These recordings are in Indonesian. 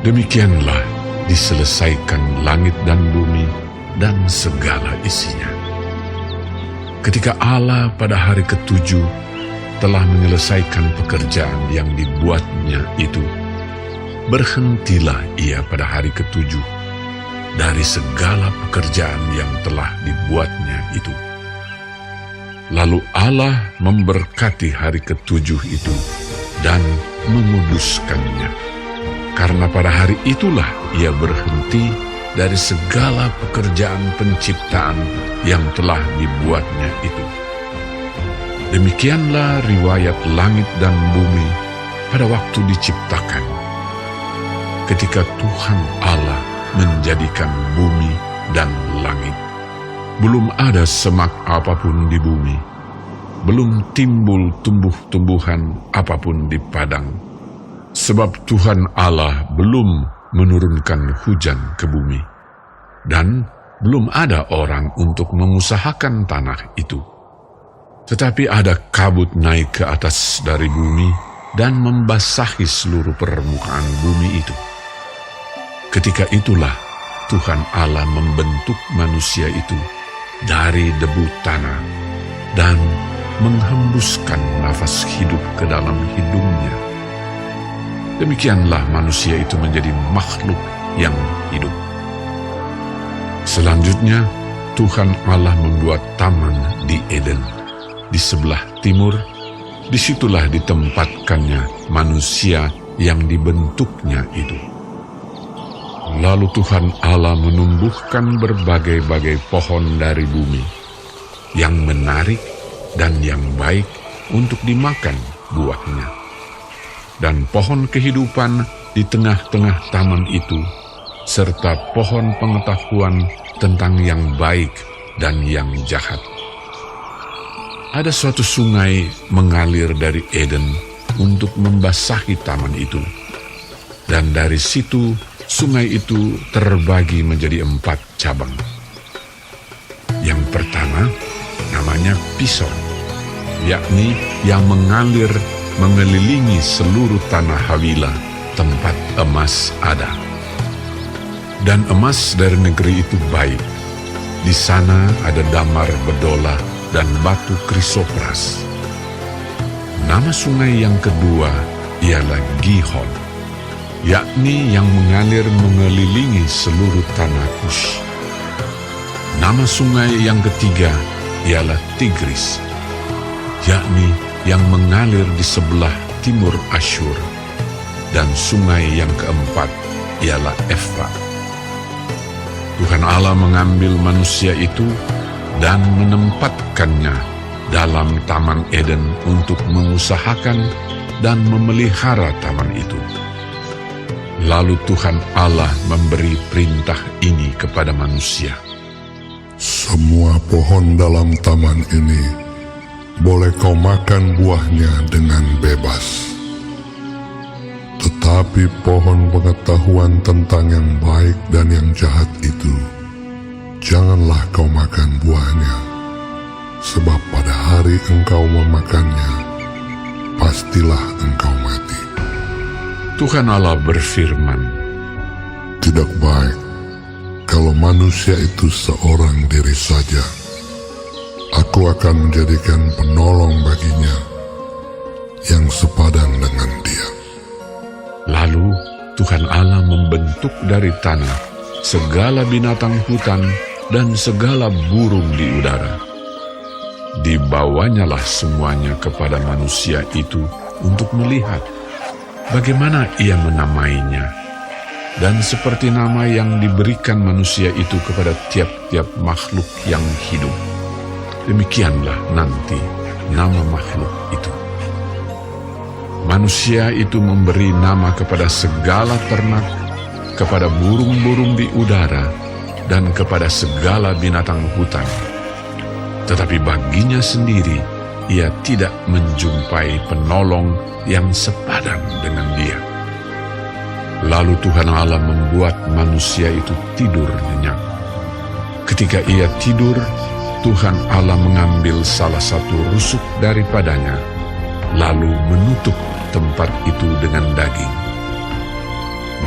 Demikianlah diselesaikan langit dan bumi dan segala isinya. Ketika Allah pada hari ketujuh telah menyelesaikan pekerjaan yang dibuatnya itu, berhentilah ia pada hari ketujuh dari segala pekerjaan yang telah dibuatnya itu. Lalu Allah memberkati hari ketujuh itu dan menguduskannya, karena pada hari itulah ia berhenti dari segala pekerjaan penciptaan yang telah dibuatnya itu. Demikianlah riwayat langit dan bumi pada waktu diciptakan, ketika Tuhan Allah menjadikan bumi dan langit. Belum ada semak apapun di bumi, belum timbul tumbuh-tumbuhan apapun di padang, sebab Tuhan Allah belum menurunkan hujan ke bumi, dan belum ada orang untuk mengusahakan tanah itu. Tetapi ada kabut naik ke atas dari bumi dan membasahi seluruh permukaan bumi itu. Ketika itulah Tuhan Allah membentuk manusia itu dari debu tanah dan menghembuskan nafas hidup ke dalam hidungnya. Demikianlah manusia itu menjadi makhluk yang hidup. Selanjutnya, Tuhan Allah membuat taman di Eden, di sebelah timur. Disitulah ditempatkannya manusia yang dibentuknya itu. Lalu Tuhan Allah menumbuhkan berbagai-bagai pohon dari bumi, yang menarik dan yang baik untuk dimakan buahnya. Dan pohon kehidupan di tengah-tengah taman itu, serta pohon pengetahuan tentang yang baik dan yang jahat. Ada suatu sungai mengalir dari Eden untuk membasahi taman itu. Dan dari situ, sungai itu terbagi menjadi 4 cabang. Yang pertama, namanya Pison, yakni yang mengalir mengelilingi seluruh tanah Hawila, tempat emas ada. Dan emas dari negeri itu baik. Di sana ada damar bedola dan batu krisopras. Nama sungai yang kedua ialah Gihon, yakni yang mengalir mengelilingi seluruh tanah Kush. Nama sungai yang ketiga ialah Tigris, yakni yang mengalir di sebelah timur Asyur. Dan sungai yang keempat ialah Efrat. Tuhan Allah mengambil manusia itu dan menempatkannya dalam Taman Eden untuk mengusahakan dan memelihara taman itu. Lalu Tuhan Allah memberi perintah ini kepada manusia. Semua pohon dalam taman ini boleh kau makan buahnya dengan bebas. Tetapi pohon pengetahuan tentang yang baik dan yang jahat itu, janganlah kau makan buahnya, sebab pada hari engkau memakannya, pastilah engkau mati. Tuhan Allah berfirman, Tidak baik kalau manusia itu seorang diri saja. Aku akan menjadikan penolong baginya yang sepadan dengan dia. Lalu Tuhan Allah membentuk dari tanah segala binatang hutan dan segala burung di udara. Dibawanyalah semuanya kepada manusia itu untuk melihat bagaimana ia menamainya. Dan seperti nama yang diberikan manusia itu kepada tiap-tiap makhluk yang hidup, demikianlah nanti nama makhluk itu. Manusia itu memberi nama kepada segala ternak, kepada burung-burung di udara, dan kepada segala binatang hutan. Tetapi baginya sendiri, ia tidak menjumpai penolong yang sepadan dengan dia. Lalu Tuhan Allah membuat manusia itu tidur nyenyak. Ketika ia tidur, Tuhan Allah mengambil salah satu rusuk daripadanya, lalu menutup tempat itu dengan daging.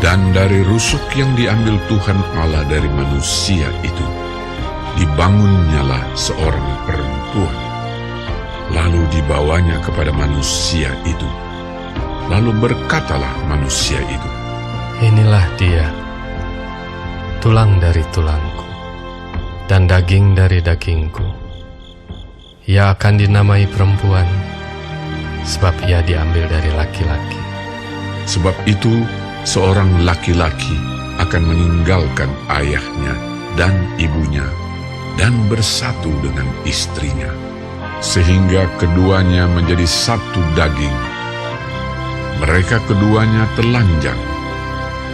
Dan dari rusuk yang diambil Tuhan Allah dari manusia itu, dibangunnyalah seorang perempuan, lalu dibawanya kepada manusia itu. Lalu berkatalah manusia itu, Inilah dia, tulang dari tulangku, dan daging dari dagingku. Ia akan dinamai perempuan, sebab ia diambil dari laki-laki. sebab itu seorang laki-laki akan meninggalkan ayahnya dan ibunya dan bersatu dengan istrinya, sehingga keduanya menjadi satu daging. Mereka keduanya telanjang,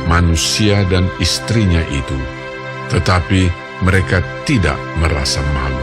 manusia dan istrinya itu, tetapi mereka tidak merasa malu.